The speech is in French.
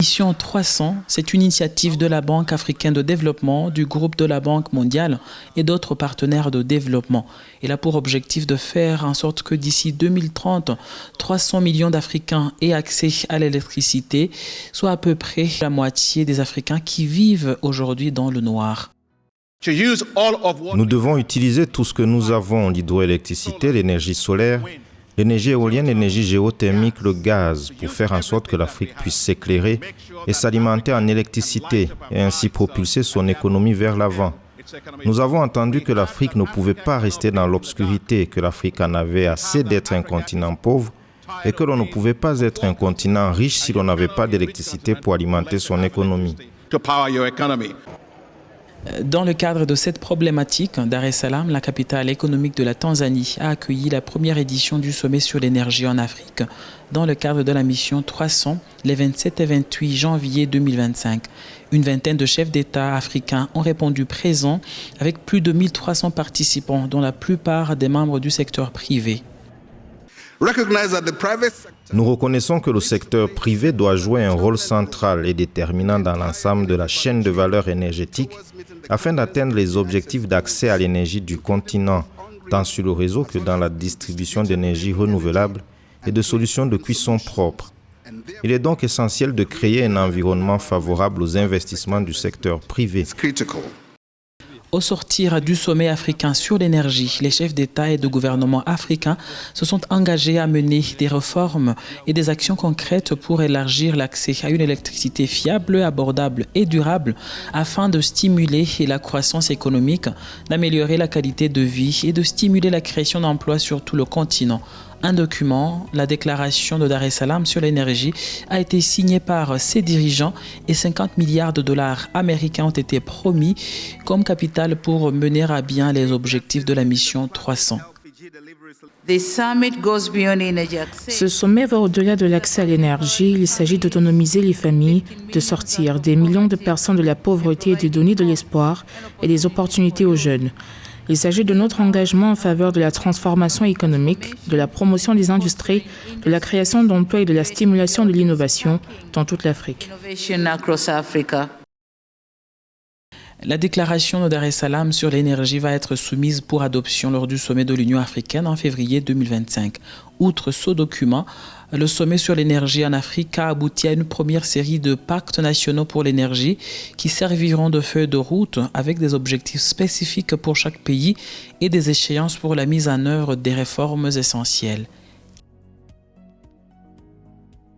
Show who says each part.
Speaker 1: mission 300, c'est une initiative de la Banque africaine de développement, du groupe de la Banque mondiale et d'autres partenaires de développement. Elle a pour objectif de faire en sorte que d'ici 2030, 300 millions d'Africains aient accès à l'électricité, soit à peu près la moitié des Africains qui vivent aujourd'hui dans le noir.
Speaker 2: Nous devons utiliser tout ce que nous avons, l'hydroélectricité, l'énergie solaire, l'énergie éolienne, l'énergie géothermique, le gaz, pour faire en sorte que l'Afrique puisse s'éclairer et s'alimenter en électricité et ainsi propulser son économie vers l'avant. Nous avons entendu que l'Afrique ne pouvait pas rester dans l'obscurité, que l'Afrique en avait assez d'être un continent pauvre et que l'on ne pouvait pas être un continent riche si l'on n'avait pas d'électricité pour alimenter son économie.
Speaker 1: Dans le cadre de cette problématique, Dar es Salaam, la capitale économique de la Tanzanie, a accueilli la première édition du sommet sur l'énergie en Afrique, dans le cadre de la mission 300, les 27 et 28 janvier 2025. Une vingtaine de chefs d'État africains ont répondu présents avec plus de 1300 participants, dont la plupart des membres du secteur privé.
Speaker 2: Nous reconnaissons que le secteur privé doit jouer un rôle central et déterminant dans l'ensemble de la chaîne de valeur énergétique afin d'atteindre les objectifs d'accès à l'énergie du continent, tant sur le réseau que dans la distribution d'énergie renouvelable et de solutions de cuisson propres. Il est donc essentiel de créer un environnement favorable aux investissements du secteur privé.
Speaker 1: Au sortir du sommet africain sur l'énergie, les chefs d'État et de gouvernement africains se sont engagés à mener des réformes et des actions concrètes pour élargir l'accès à une électricité fiable, abordable et durable afin de stimuler la croissance économique, d'améliorer la qualité de vie et de stimuler la création d'emplois sur tout le continent. Un document, la déclaration de Dar es Salaam sur l'énergie, a été signé par ses dirigeants et 50 milliards de dollars américains ont été promis comme capital pour mener à bien les objectifs de la mission 300.
Speaker 3: Ce sommet va au-delà de l'accès à l'énergie. Il s'agit d'autonomiser les familles, de sortir des millions de personnes de la pauvreté et de donner de l'espoir et des opportunités aux jeunes. Il s'agit de notre engagement en faveur de la transformation économique, de la promotion des industries, de la création d'emplois et de la stimulation de l'innovation dans toute l'Afrique.
Speaker 1: La déclaration de Dar es Salaam sur l'énergie va être soumise pour adoption lors du sommet de l'Union africaine en février 2025. Outre ce document, le sommet sur l'énergie en Afrique a abouti à une première série de pactes nationaux pour l'énergie qui serviront de feuille de route avec des objectifs spécifiques pour chaque pays et des échéances pour la mise en œuvre des réformes essentielles.